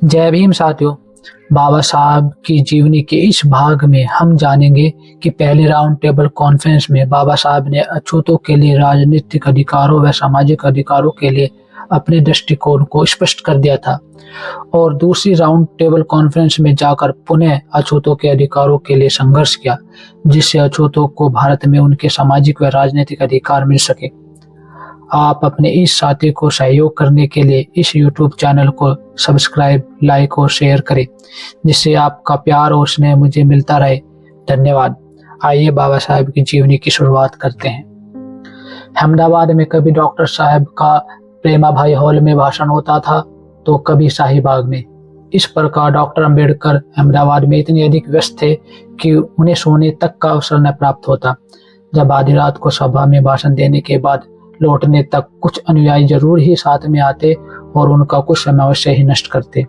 जय भीम साथियों। बाबा साहब की जीवनी के इस भाग में हम जानेंगे कि पहले राउंड टेबल कॉन्फ्रेंस में बाबा साहब ने अछूतों के लिए राजनीतिक अधिकारों व सामाजिक अधिकारों के लिए अपने दृष्टिकोण को स्पष्ट कर दिया था और दूसरी राउंड टेबल कॉन्फ्रेंस में जाकर पुनः अछूतों के अधिकारों के लिए संघर्ष किया, जिससे अछूतों को भारत में उनके सामाजिक व राजनीतिक अधिकार मिल सके। आप अपने इस साथी को सहयोग करने के लिए इस YouTube चैनल को सब्सक्राइब, लाइक और शेयर करें, जिससे आपका प्यार और स्नेह मुझे मिलता रहे। धन्यवाद। आइए बाबा साहब की जीवनी की शुरुआत करते हैं। अहमदाबाद में कभी डॉक्टर साहब का प्रेमा भाई हॉल में भाषण होता था तो कभी शाहीबाग में। इस प्रकार डॉक्टर अंबेडकर अहमदाबाद में इतने अधिक व्यस्त थे कि उन्हें सोने तक का अवसर न प्राप्त होता। जब आधी रात को सभा में भाषण देने के बाद लौटने तक कुछ अनुयायी जरूर ही साथ में आते और उनका कुछ समय अवश्य ही नष्ट करते।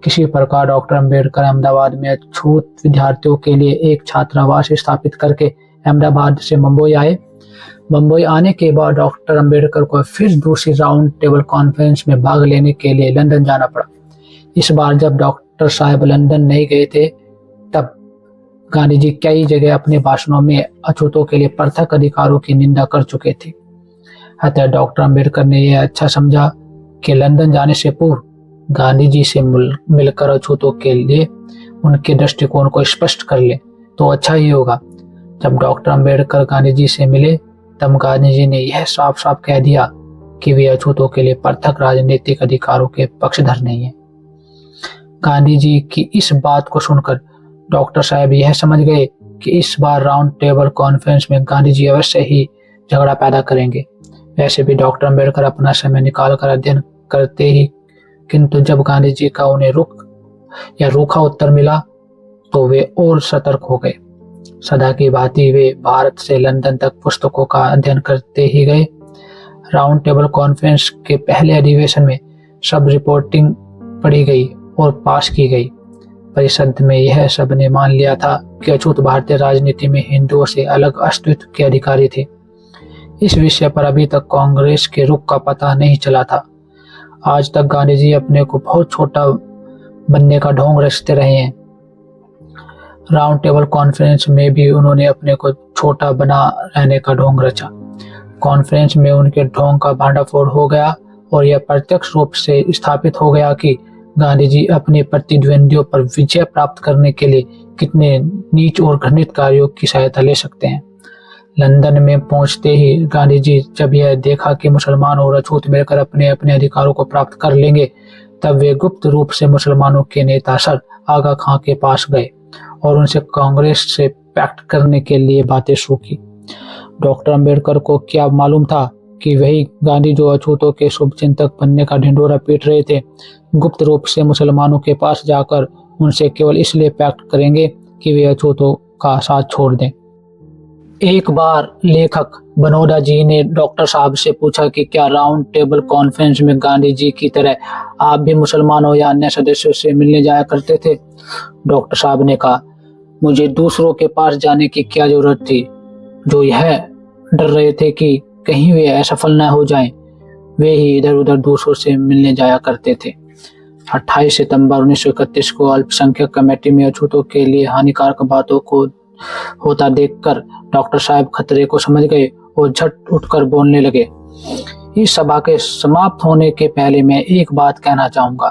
किसी प्रकार डॉक्टर अंबेडकर अहमदाबाद में अछूत विद्यार्थियों के लिए एक छात्रावास स्थापित करके अहमदाबाद से मुंबई आए। मुंबई आने के बाद डॉक्टर अंबेडकर को फिर दूसरी राउंड टेबल कॉन्फ्रेंस में भाग लेने के लिए लंदन जाना पड़ा। इस बार जब डॉक्टर साहब लंदन नहीं गए थे तब गांधी जी कई जगह अपने भाषणों में अछूतों के लिए पृथक अधिकारों की निंदा कर चुके थे। अतः डॉक्टर अंबेडकर ने यह अच्छा समझा कि लंदन जाने से पूर्व गांधी जी से मिलकर अछूतों के लिए उनके दृष्टिकोण को स्पष्ट कर ले तो अच्छा ही होगा। जब डॉक्टर अंबेडकर गांधी जी से मिले तब गांधी जी ने यह साफ साफ कह दिया कि वे अछूतों के लिए पृथक राजनीतिक अधिकारों के पक्षधर नहीं है। गांधी जी की इस बात को सुनकर डॉक्टर साहब यह समझ गए कि इस बार राउंड टेबल कॉन्फ्रेंस में गांधी जी अवश्य ही झगड़ा पैदा करेंगे। वैसे भी डॉक्टर अंबेडकर अपना समय निकाल कर अध्ययन करते ही, किंतु जब गांधी जी का उन्हें रूखा उत्तर मिला तो वे और सतर्क हो गए। सदा की भांति वे भारत से लंदन तक पुस्तकों का अध्ययन करते ही गए। राउंड टेबल कॉन्फ्रेंस के पहले अधिवेशन में सब रिपोर्टिंग पढ़ी गई और पास की गई। परिषद में यह सब ने मान लिया था कि अछूत भारतीय राजनीति में हिंदुओं से अलग अस्तित्व के अधिकारी थे। इस विषय पर अभी तक कांग्रेस के रुख का पता नहीं चला था। आज तक गांधी जी अपने को बहुत छोटा बनने का ढोंग रचते रहे हैं। राउंड टेबल कॉन्फ्रेंस में भी उन्होंने अपने को छोटा बना रहने का ढोंग रचा। कॉन्फ्रेंस में उनके ढोंग का भांडाफोड़ हो गया और यह प्रत्यक्ष रूप से स्थापित हो गया कि गांधी जी अपने प्रतिद्वंदियों पर विजय प्राप्त करने के लिए कितने नीच और घृणित कार्यों की सहायता ले सकते हैं। लंदन में पहुंचते ही गांधी जी जब यह देखा कि मुसलमान और अछूत मिलकर अपने अपने अधिकारों को प्राप्त कर लेंगे, तब वे गुप्त रूप से मुसलमानों के नेता सर आगा खां के पास गए और उनसे कांग्रेस से पैक्ट करने के लिए बातें शुरू की। डॉक्टर अंबेडकर को क्या मालूम था कि वही गांधी जो अछूतों के शुभचिंतक बनने का ढिंढोरा पीट रहे थे, गुप्त रूप से मुसलमानों के पास जाकर उनसे केवल इसलिए पैक्ट करेंगे कि वे अछूतों का साथ छोड़ दें। एक बार लेखक बनोदा जी ने डॉक्टर साहब से पूछा कि क्या राउंड टेबल कॉन्फ्रेंस में गांधी जी की तरह आप भी मुसलमानों या अन्य सदस्यों से मिलने जाया करते थे? डॉक्टर साहब ने कहा, मुझे दूसरों के पास जाने की क्या जरूरत थी जो यह डर रहे थे कि कहीं वे असफल न हो जाएं। वे ही इधर उधर दूसरों से मिलने जाया करते थे। 28 सितंबर 1931 को अल्पसंख्यक कमेटी में अछूतों के लिए हानिकारक बातों को होता देखकर डॉक्टर साहब खतरे को समझ गए और झट उठकर बोलने लगे। इस सभा के समाप्त होने के पहले मैं एक बात कहना चाहूंगा।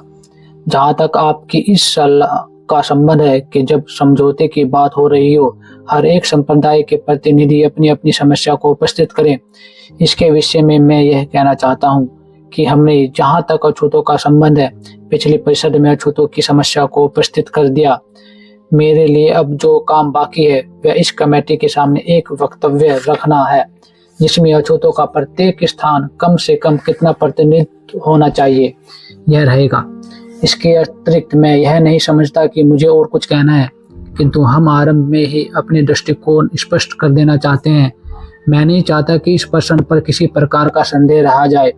जहां तक आपकी इस सलाह का संबंध है कि जब समझौते की बात हो रही हो, हर एक संप्रदाय के प्रतिनिधि अपनी अपनी समस्या को उपस्थित करें। इसके विषय में मैं यह कहना चाहता हूं कि हमने जहां तक अछूतों का संबंध है, पिछली परिषद में अछूतों की समस्या को उपस्थित कर दिया। मेरे लिए अब जो काम बाकी है वह इस कमेटी के सामने एक वक्तव्य रखना है जिसमें अछूतों का प्रत्येक स्थान कम से कम कितना प्रतिनिधित्व होना चाहिए, यह रहेगा। इसके अतिरिक्त मैं यह नहीं समझता कि मुझे और कुछ कहना है, किंतु हम आरंभ में ही अपने दृष्टिकोण स्पष्ट कर देना चाहते हैं। मैं नहीं चाहता कि इस प्रश्न पर किसी प्रकार का संदेह रहा जाए।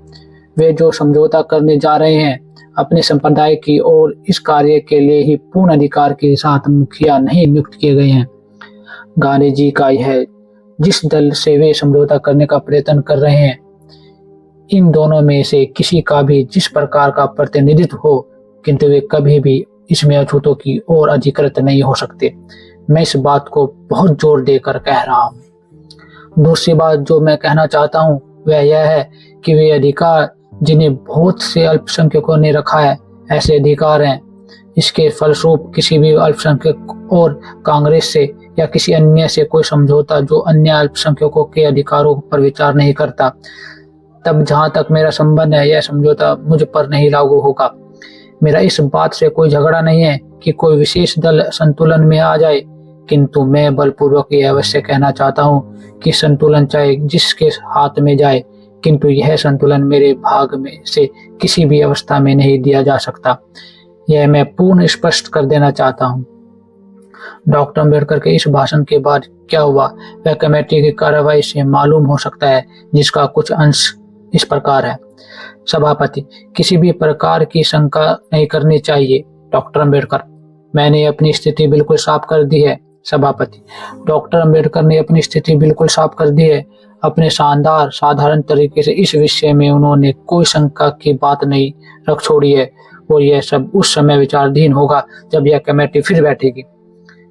वे जो समझौता करने जा रहे हैं अपने संप्रदाय की और इस कार्य के लिए ही पूर्ण अधिकार के साथ मुखिया नहीं नियुक्त किए गए हैं। गांधी जी का यह जिस दल से वे समझौता करने का प्रयत्न कर रहे हैं, इन दोनों में से किसी का भी जिस प्रकार का प्रतिनिधित्व हो किंतु वे कभी भी इसमें अछूतों की ओर अधिकृत नहीं हो सकते। मैं इस बात को बहुत जोर देकर कह रहा हूँ। दूसरी बात जो मैं कहना चाहता हूँ वह यह है कि वे अधिकार जिन्हें बहुत से अल्पसंख्यकों ने रखा है ऐसे अधिकार हैं। इसके फलस्वरूप किसी भी अल्पसंख्यक और कांग्रेस से या किसी अन्य से कोई समझौता जो अन्य अल्पसंख्यकों के अधिकारों पर विचार नहीं करता, तब जहां तक मेरा संबंध है यह समझौता मुझ पर नहीं लागू होगा। मेरा इस बात से कोई झगड़ा नहीं है कि कोई विशेष दल संतुलन में आ जाए, किंतु मैं बलपूर्वक यह अवश्य कहना चाहता हूँ कि संतुलन चाहे जिसके हाथ में जाए, किंतु यह संतुलन मेरे भाग में से किसी भी अवस्था में नहीं दिया जा सकता। यह मैं पूर्ण स्पष्ट कर देना चाहता हूँ। डॉक्टर अम्बेडकर के इस भाषण के बाद क्या हुआ वह कमेटी की कार्रवाई से मालूम हो सकता है, जिसका कुछ अंश इस प्रकार है। सभापति, किसी भी प्रकार की शंका नहीं करनी चाहिए। डॉक्टर अम्बेडकर, मैंने अपनी स्थिति बिल्कुल साफ कर दी है। सभापति, डॉक्टर अम्बेडकर ने अपनी स्थिति बिल्कुल साफ कर दी है। अपने शानदार साधारण तरीके से इस विषय में उन्होंने कोई शंका की बात नहीं रख छोड़ी है, और यह सब उस समय विचाराधीन होगा जब यह कमेटी फिर बैठेगी।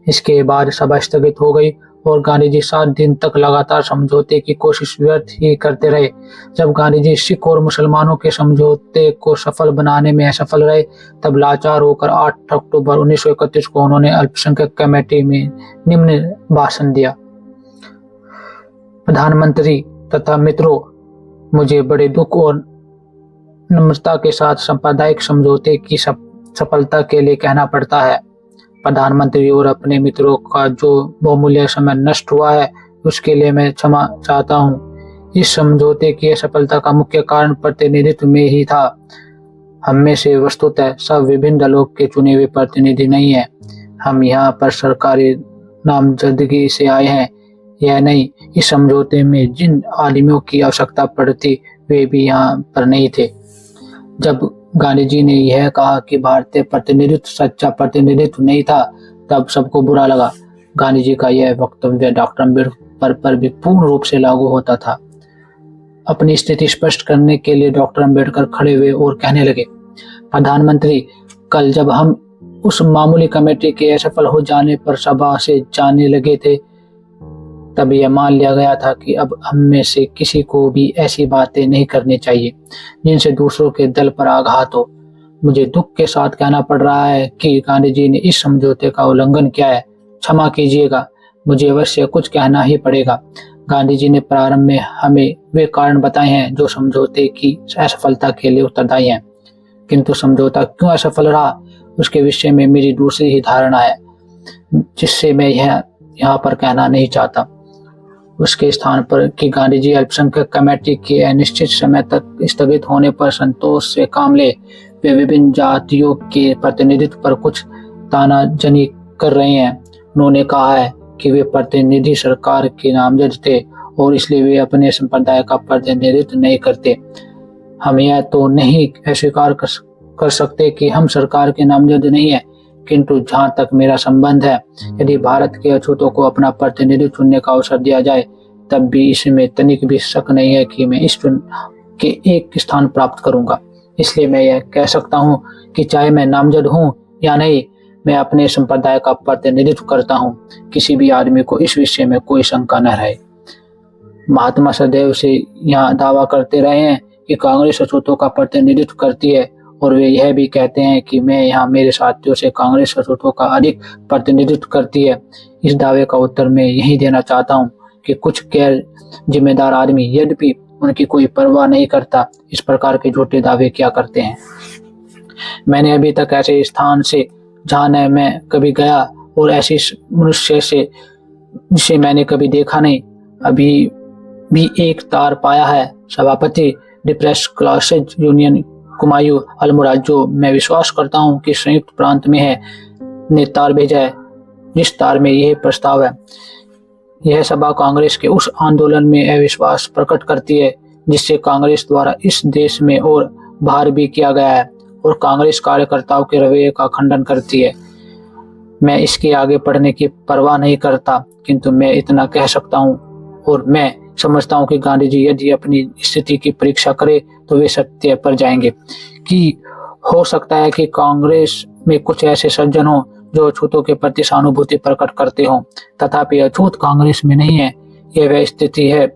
इसके बाद सभा स्थगित हो गई और गांधी जी 7 दिन तक लगातार समझौते की कोशिश व्यर्थ ही करते रहे। जब गांधी जी सिख और मुसलमानों के समझौते को सफल बनाने में असफल रहे, तब लाचार होकर 8 अक्टूबर 1931 को उन्होंने अल्पसंख्यक कमेटी में निम्न भाषण दिया। प्रधानमंत्री तथा मित्रों, मुझे बड़े दुख और नम्रता के साथ सांप्रदायिक समझौते की सफलता के लिए कहना पड़ता है। प्रधानमंत्री और अपने मित्रों का जो बहुमूल्य समय नष्ट हुआ है उसके लिए मैं क्षमा चाहता हूँ। इस समझौते की सफलता का मुख्य कारण प्रतिनिधित्व में ही था। हम में से वस्तुतः सब विभिन्न दलों के चुने हुए प्रतिनिधि नहीं है। हम यहाँ पर सरकारी नामजदगी से आए हैं, यह नहीं। इस समझौते में जिन आदमियों की आवश्यकता पड़ती वे भी यहाँ पर नहीं थे। जब गांधी जी ने यह कहा कि भारतीय प्रतिनिधित्व सच्चा प्रतिनिधित्व नहीं था, तब सबको बुरा लगा। गांधी जी का यह वक्तव्य डॉक्टर अम्बेडकर पर भी पूर्ण रूप से लागू होता था। अपनी स्थिति स्पष्ट करने के लिए डॉक्टर अम्बेडकर खड़े हुए और कहने लगे, प्रधानमंत्री, कल जब हम उस मामूली कमेटी के असफल हो जाने पर सभा से जाने लगे थे, तब यह मान लिया गया था कि अब हम में से किसी को भी ऐसी बातें नहीं करनी चाहिए जिनसे दूसरों के दल पर आघात हो। मुझे दुख के साथ कहना पड़ रहा है कि गांधी जी ने इस समझौते का उल्लंघन किया है। क्षमा कीजिएगा, मुझे अवश्य कुछ कहना ही पड़ेगा। गांधी जी ने प्रारंभ में हमें वे कारण बताए हैं जो समझौते की असफलता के लिए उत्तरदायी हैं, किंतु समझौता क्यों असफल रहा उसके विषय में मेरी दूसरी ही धारणा है, जिससे मैं यहाँ पर कहना नहीं चाहता। उसके स्थान पर कि गांधी जी अल्पसंख्यक कमेटी के अनिश्चित समय तक स्थगित होने पर संतोष से काम ले, वे विभिन्न जातियों के प्रतिनिधित्व पर कुछ तानाजनी कर रहे हैं। उन्होंने कहा है कि वे प्रतिनिधि सरकार के नामजद थे और इसलिए वे अपने संप्रदाय का प्रतिनिधित्व नहीं करते। हम यह तो नहीं अस्वीकार कर सकते कि हम सरकार के नामजद नहीं है, किंतु जहां तक मेरा संबंध है, यदि भारत के अछूतों को अपना प्रतिनिधि चुनने का अवसर दिया जाए, तब भी इसमें तनिक भी शक नहीं है कि मैं इस चुन के एक स्थान प्राप्त करूंगा। इसलिए मैं यह कह सकता हूं कि चाहे मैं नामजद हूं या नहीं, मैं अपने संप्रदाय का प्रतिनिधित्व करता हूं। किसी भी आदमी को इस विषय में कोई शंका न रहे। महात्मा सदैव से यहाँ दावा करते रहे हैं कि कांग्रेस अछूतों का प्रतिनिधित्व करती है, और वे यह भी कहते हैं कि मैं यहाँ मेरे साथियों से कांग्रेस अछूतों का अधिक प्रतिनिधित्व करती है। इस दावे का उत्तर मैं यही देना चाहता हूँ कि कुछ गैर जिम्मेदार आदमी, यद्यपि उनकी कोई परवाह नहीं करता, इस प्रकार के झूठे दावे क्या करते हैं। मैंने अभी तक ऐसे स्थान से जहाँ न मैं कभी गया और ऐसे मनुष्य से जिसे मैंने कभी देखा नहीं, अभी भी एक तार पाया है। सभापति, depress classes union Kumaon Almora, जो मैं विश्वास करता हूं कि संयुक्त प्रांत में है, ने तार भेजा है जिस तार में यह प्रस्ताव है। यह सभा कांग्रेस के उस आंदोलन में अविश्वास प्रकट करती है जिससे कांग्रेस द्वारा इस देश में और बाहर भी किया गया है, और कांग्रेस कार्यकर्ताओं के रवैये का खंडन करती है। मैं इसके आगे बढ़ने की परवाह नहीं करता, किंतु मैं इतना कह सकता हूँ और मैं समझता हूँ कि गांधी जी यदि अपनी स्थिति की परीक्षा करे तो वे सत्य पर जाएंगे कि हो सकता है कि कांग्रेस में कुछ ऐसे सज्जन हों जो अछूतों के प्रति सहानुभूति प्रकट करते हों, तथापि अछूत कांग्रेस में नहीं है। यह वह स्थिति है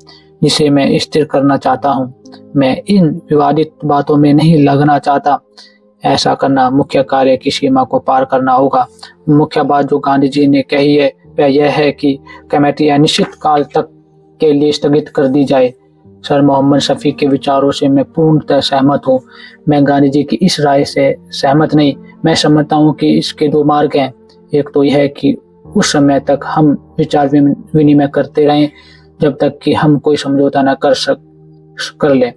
जिसे मैं स्थिर करना चाहता हूँ। मैं इन विवादित बातों में नहीं लगना चाहता। ऐसा करना मुख्य कार्य की सीमा को पार करना होगा। मुख्य बात जो गांधी जी ने कही है वह यह है कि कमेटी अनिश्चित काल तक के लिए स्थगित कर दी जाए। सर मोहम्मद शफी के विचारों से मैं पूर्णतः सहमत हूँ। मैं गांधी जी की इस राय से सहमत नहीं। मैं समझता हूँ कि इसके दो मार्ग हैं। एक तो यह है कि उस समय तक हम विचार विनिमय करते रहें जब तक कि हम कोई समझौता न कर लें।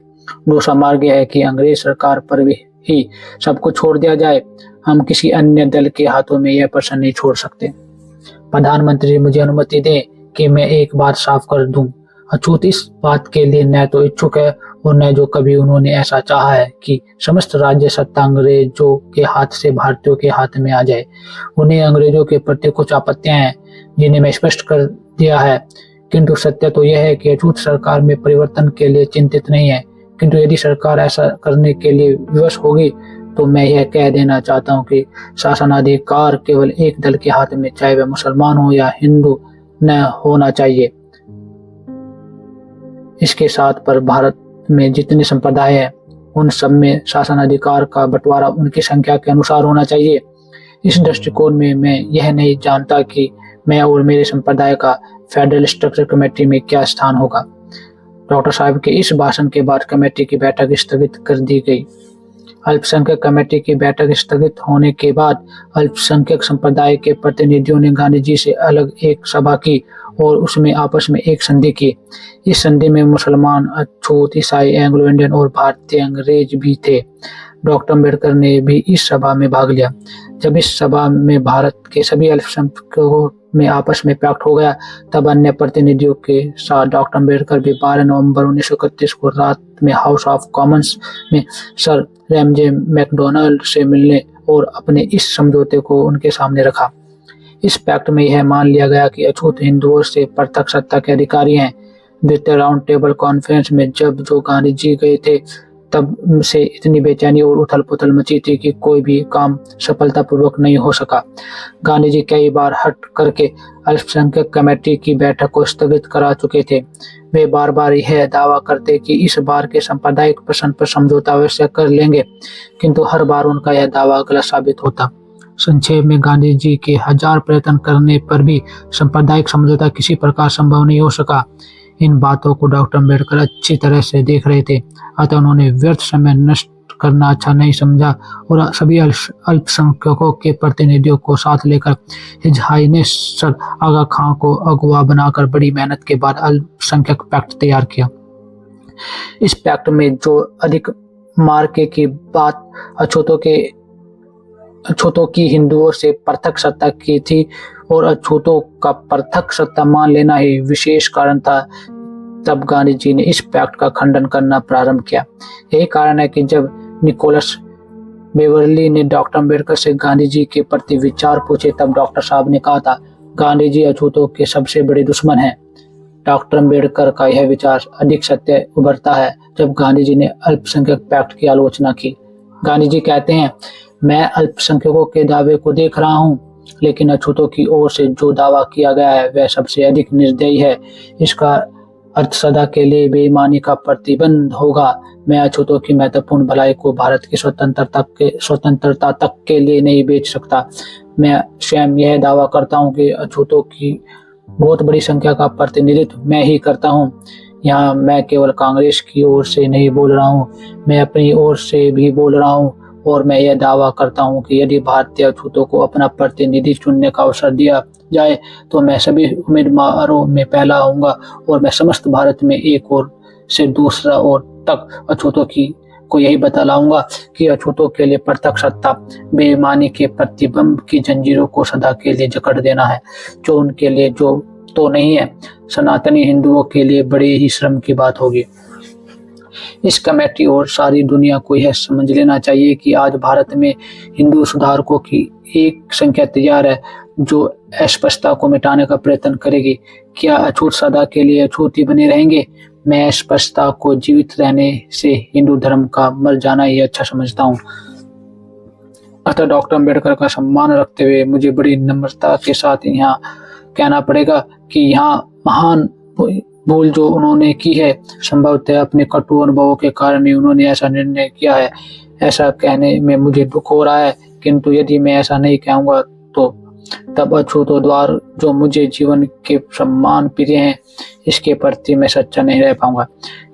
दूसरा मार्ग यह है कि अंग्रेज सरकार पर ही सब कुछ छोड़ दिया जाए। हम किसी अन्य दल के हाथों में यह प्रश्न नहीं छोड़ सकते। प्रधानमंत्री मुझे अनुमति दें कि मैं एक बात साफ कर दूं। अछूत इस बात के लिए न तो इच्छुक है और न जो कभी उन्होंने ऐसा चाहा है कि समस्त राज्य सत्ता अंग्रेजों के हाथ से भारतीयों के हाथ में आ जाए। उन्हें अंग्रेजों के प्रति कुछ आपत्तियां हैं जिन्हें मैं स्पष्ट कर दिया है, किंतु सत्य तो यह है कि अछूत सरकार में परिवर्तन के लिए चिंतित नहीं है। किंतु यदि सरकार ऐसा करने के लिए विवश होगी तो मैं यह कह देना चाहता हूँ कि शासनाधिकार केवल एक दल के हाथ में, चाहे वह मुसलमान हो या हिंदू, न होना चाहिए। इसके साथ पर भारत में जितने संप्रदाय हैं उन सब में शासनाधिकार का बंटवारा उनकी संख्या के अनुसार होना चाहिए। इस दृष्टिकोण में मैं यह नहीं जानता कि मैं और मेरे संप्रदाय का फेडरल स्ट्रक्चर कमेटी में क्या स्थान होगा। डॉक्टर साहब के इस भाषण के बाद कमेटी की बैठक स्थगित कर दी गई। अल्पसंख्यक कमेटी की बैठक स्थगित होने के बाद अल्पसंख्यक संप्रदाय के प्रतिनिधियों ने गांधी जी से अलग एक सभा की और उसमें आपस में एक संधि की। इस संधि में मुसलमान, अछूत, ईसाई, एंग्लो इंडियन और भारतीय अंग्रेज भी थे। डॉक्टर अम्बेडकर ने भी इस सभा में भाग लिया। जब इस सभा में भारत के सभी अल्पसंख्यकों में आपस में पैक्ट हो गया, तब अन्य प्रतिनिधियों के साथ डॉक्टर अम्बेडकर भी 12 नवंबर 1931 को रात में हाउस ऑफ कॉमन्स में सर रैमजे मैकडोनाल्ड से मिलने और अपने इस समझौते को उनके सामने रखा। इस पैक्ट में यह मान लिया गया कि अछूत हिंदुओं से प्रत्यक्ष सत्ता के अधिकारी हैं। द्वितीय राउंड टेबल कॉन्फ्रेंस में जब जो गांधी जी गए थे तब से इतनी बेचैनी और उथल पुथल मची थी कि कोई भी काम सफलतापूर्वक नहीं हो सका। गांधी जी कई बार हट करके अल्पसंख्यक कमेटी की बैठक को स्थगित करा चुके थे। वे बार बार यह दावा करते कि इस बार के सांप्रदायिक प्रश्न पर समझौता अवश्य कर लेंगे, किंतु हर बार उनका यह दावा गलत साबित होता। संक्षेप में गांधी जी के 1000 प्रयत्न करने पर भी सांप्रदायिक समझौता किसी प्रकार संभव नहीं हो सका। इन बातों को डॉक्टर अम्बेडकर अच्छी तरह से देख रहे थे, अतः उन्होंने व्यर्थ समय नष्ट करना अच्छा नहीं समझा और सभी अल्पसंख्यकों के प्रतिनिधियों को साथ लेकर हिज हाईनेस सर आगा खां को अगुवा बनाकर बड़ी मेहनत के बाद अल्पसंख्यक पैक्ट तैयार किया। इस पैक्ट में जो अधिक मार्के की बात अछूतों की हिंदुओं से पृथक सत्ता की थी और अछूतों का पृथक सत्ता मान लेना ही विशेष कारण था। तब गांधी जी ने इस पैक्ट का खंडन करना प्रारंभ किया। यही कारण है कि जब निकोलस बेवरली ने डॉक्टर अम्बेडकर से गांधी जी के प्रति विचार पूछे तब डॉक्टर साहब ने कहा था, गांधी जी अछूतों के सबसे बड़े दुश्मन हैं। डॉक्टर अम्बेडकर का यह विचार अधिक सत्य उभरता है जब गांधी जी ने अल्पसंख्यक पैक्ट की आलोचना की। गांधी जी कहते हैं, मैं अल्पसंख्यकों के दावे को देख रहा हूँ, लेकिन अछूतों की ओर से जो दावा किया गया है वह सबसे अधिक निर्दयी है। इसका अर्थ सदा के लिए बेईमानी का प्रतिबंध होगा। मैं अछूतों की महत्वपूर्ण भलाई को भारत की स्वतंत्रता तक के लिए नहीं बेच सकता। मैं स्वयं यह दावा करता हूँ कि अछूतों की बहुत बड़ी संख्या का प्रतिनिधित्व मैं ही करता हूँ। यहाँ मैं केवल कांग्रेस की ओर से नहीं बोल रहा हूँ, मैं अपनी ओर से भी बोल रहा हूँ और मैं यह दावा करता हूँ कि यदि भारतीय अछूतों को अपना प्रतिनिधि चुनने का अवसर दिया जाए तो मैं सभी उम्मीदवारों में पहला आऊंगा और मैं समस्त भारत में एक ओर से दूसरा ओर तक अछूतों को यही बतलाऊंगा कि अछूतों के लिए पृथक सत्ता बेईमानी के प्रतिबंध की जंजीरों को सदा के लिए जकड़ देना है, जो उनके लिए जो तो नहीं है, सनातनी हिंदुओं के लिए बड़े ही श्रम की बात होगी। इस कमेटी और सारी दुनिया को यह समझ लेना चाहिए कि आज भारत में हिंदू सुधारकों की एक संख्या तैयार है जो अस्पृश्यता को मिटाने का प्रयत्न करेगी। क्या अछूत सदा के लिए अछूत ही बने रहेंगे? मैं अस्पृश्यता को जीवित रहने से हिंदू धर्म का मर जाना ही अच्छा समझता हूँ। अतः डॉक्टर अम्बेडकर का सम्मान रखते हुए मुझे बड़ी नम्रता के साथ यहाँ कहना पड़ेगा कि यहाँ महान भूल जो उन्होंने की है, संभवतः अपने कटु अनुभवों के कारण ही उन्होंने ऐसा निर्णय किया है। ऐसा कहने में मुझे दुख हो रहा है, किंतु यदि मैं ऐसा नहीं कहूँगा तो तब अछूतो द्वार जो मुझे जीवन के सम्मान प्रिय हैं, इसके प्रति मैं सच्चा नहीं रह पाऊंगा।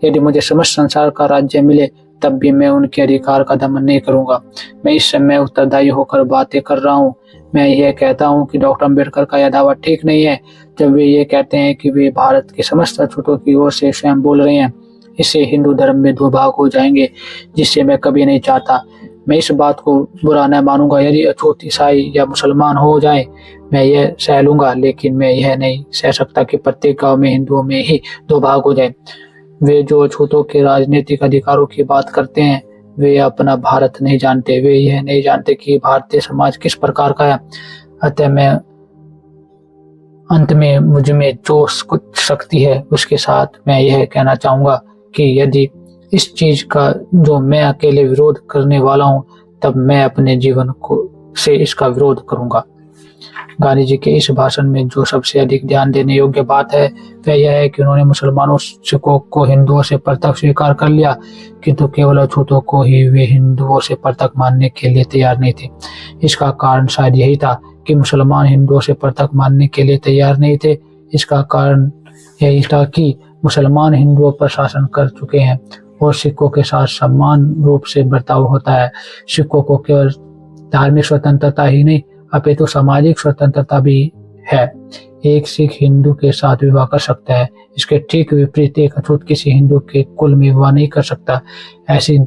यदि मुझे समस्त संसार का राज्य मिले तब भी मैं उनके अधिकार का दमन नहीं करूंगा। मैं इस समय उत्तरदायी होकर बातें कर रहा हूँ। मैं यह कहता हूँ कि डॉक्टर अम्बेडकर का यह दावा ठीक नहीं है जब वे ये कहते हैं कि वे भारत के समस्त अछूतों की ओर से स्वयं बोल रहे हैं। इससे हिंदू धर्म में दो भाग हो जाएंगे, जिससे मैं कभी नहीं चाहता। मैं इस बात को बुरा न मानूंगा यदि अछूत ईसाई या मुसलमान हो जाए, मैं यह सह लूंगा, लेकिन मैं यह नहीं सह सकता कि प्रत्येक गांव में हिंदुओं में ही दो भाग हो जाए। वे जो अछूतों के राजनीतिक अधिकारों की बात करते हैं, वे अपना भारत नहीं जानते। वे यह नहीं जानते कि भारतीय समाज किस प्रकार का है। अतः मैं अंत में मुझ में जो कुछ शक्ति है उसके साथ मैं यह कहना चाहूंगा कि यदि इस चीज का जो मैं अकेले विरोध करने वाला हूं, तब मैं अपने जीवन को से इसका विरोध करूंगा। गांधी जी के इस भाषण में जो सबसे अधिक ध्यान देने योग्य बात है वह यह है कि उन्होंने मुसलमानों सिखों को हिंदुओं से पृथक स्वीकार कर लिया, किंतु केवल अछूतों को ही वे हिंदुओं से पृथक मानने के लिए तैयार नहीं थे। इसका कारण शायद यही था कि मुसलमान हिंदुओं से पृथक मानने के लिए तैयार नहीं थे। इसका कारण यही था कि मुसलमान हिंदुओं पर शासन कर चुके हैं और सिखों के साथ समान रूप से बर्ताव होता है। सिखों को केवल धार्मिक स्वतंत्रता ही नहीं अपितु सामाजिक स्वतंत्रता भी है। एक सिख हिंदू के साथ विवाह कर सकता है, इसके ठीक विपरीत एक अछूत किसी हिंदू के कुल में विवाह नहीं कर सकता। ऐसी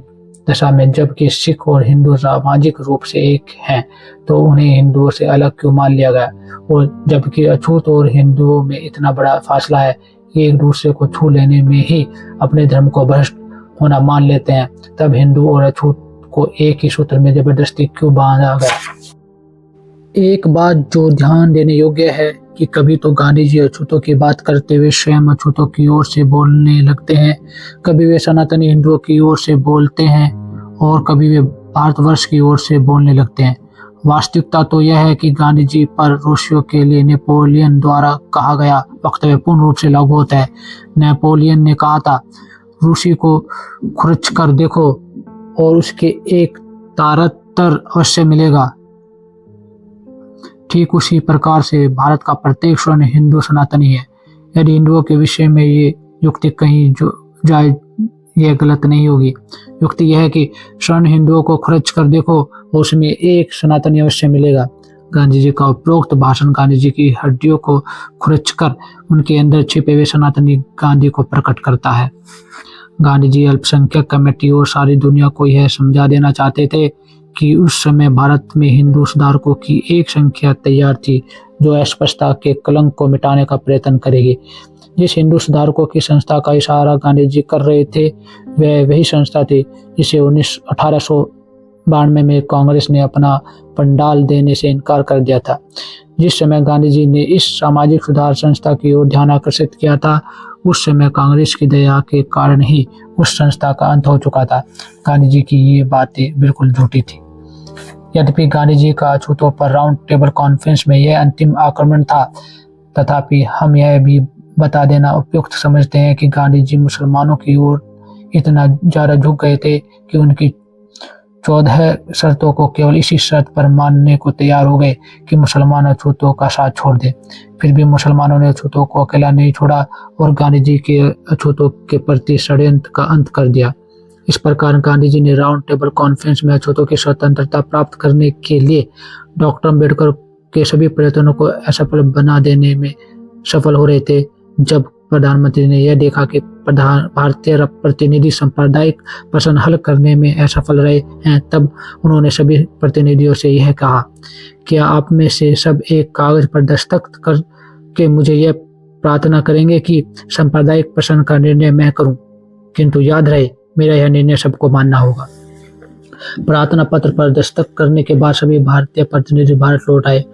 दशा में जबकि सिख और हिंदू सामाजिक रूप से एक हैं, तो उन्हें हिंदुओं से अलग क्यों मान लिया गया? और जबकि अछूत और हिंदुओं में इतना बड़ा फासला है कि एक दूसरे को छू लेने में ही अपने धर्म को भ्रष्ट होना मान लेते हैं, तब हिंदू और अछूत को एक ही सूत्र में जबरदस्ती क्यों बांधा गया? एक बात जो ध्यान देने योग्य है कि कभी तो गांधी जी अछूतों की बात करते हुए स्वयं अछूतों की ओर से बोलने लगते हैं, कभी वे सनातनी हिंदुओं की ओर से बोलते हैं और कभी वे भारतवर्ष की ओर से बोलने लगते हैं। वास्तविकता तो यह है कि गांधी जी पर रूसियों के लिए नेपोलियन द्वारा कहा गया वक्तव्य पूर्ण रूप से लागू होता है। नेपोलियन ने कहा था, रूसी को खुरच कर देखो और उसके एक तारतर अवश्य मिलेगा। ठीक उसी प्रकार से भारत का प्रत्येक स्वर्ण हिंदू सनातनी है। यदि हिंदुओं के विषय में ये युक्ति कहीं जो जाए, यह गलत नहीं होगी। युक्ति यह है कि स्वर्ण हिंदुओं को खर्च कर देखो और उसमें एक सनातनी अवश्य मिलेगा। गांधी जी का उपरोक्त भाषण गांधी जी की हड्डियों को खुरच कर उनके अंदर छिपे हुए सनातनी गांधी को प्रकट करता है। गांधी जी अल्पसंख्यक कमेटी और सारी दुनिया को यह समझा देना चाहते थे कि उस समय भारत में हिंदू सुधारकों की एक संख्या तैयार थी जो अस्पृश्यता के कलंक को मिटाने का प्रयत्न करेगी। जिस हिंदू सुधारकों की संस्था का इशारा गांधी जी कर रहे थे वह वही संस्था थी जिसे 1892 में कांग्रेस ने अपना पंडाल देने से इनकार कर दिया था। जिस समय गांधी जी ने इस सामाजिक सुधार संस्था की ओर ध्यान आकर्षित किया था, उस समय कांग्रेस की दया के कारण ही उस संस्था का अंत हो चुका था। गांधी जी की ये बातें बिल्कुल झूठी थी। यद्यपि गांधी जी का अछूतों पर राउंड टेबल कॉन्फ्रेंस में यह अंतिम आक्रमण था, तथापि हम यह भी बता देना उपयुक्त समझते हैं कि गांधी जी मुसलमानों की ओर इतना ज्यादा झुक गए थे कि उनकी 14 शर्तों को केवल इसी शर्त पर मानने को तैयार हो गए कि मुसलमान अछूतों का साथ छोड़ दे। फिर भी मुसलमानों ने अछूतों को अकेला नहीं छोड़ा और गांधी जी के अछूतों के प्रति षड्यंत्र का अंत कर दिया। इस प्रकार गांधी जी ने राउंड टेबल कॉन्फ्रेंस में अछूतों की स्वतंत्रता प्राप्त करने के लिए डॉक्टर अम्बेडकर के सभी प्रयत्नों को असफल बना देने में सफल हो रहे थे। जब प्रधानमंत्री ने यह देखा कि भारतीय प्रतिनिधि सांप्रदायिक प्रश्न हल करने में असफल रहे हैं, तब उन्होंने सभी प्रतिनिधियों से यह कहा, क्या आप में से सब एक कागज पर दस्तखत करके मुझे यह प्रार्थना करेंगे कि सांप्रदायिक प्रश्न का निर्णय मैं करूं, किंतु याद रहे मेरा यह निर्णय सबको मानना होगा। प्रार्थना पत्र पर दस्तखत करने के बाद सभी भारतीय प्रतिनिधि भारत लौट आए।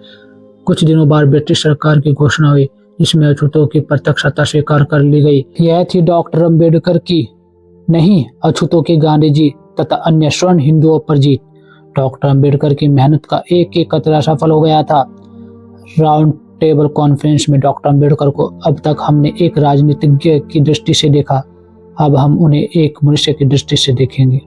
कुछ दिनों बाद ब्रिटिश सरकार की घोषणा हुई जिसमें अछूतों की प्रत्यक्ष सत्ता स्वीकार कर ली गई। यह थी डॉक्टर अम्बेडकर की नहीं, अछूतों की गांधी जी तथा अन्य स्वर्ण हिंदुओं पर जीत। डॉक्टर अंबेडकर की मेहनत का एक एक कतरा सफल हो गया था। राउंड टेबल कॉन्फ्रेंस में डॉक्टर अंबेडकर को अब तक हमने एक राजनीतिज्ञ की दृष्टि से देखा, अब हम उन्हें एक मनुष्य की दृष्टि से देखेंगे।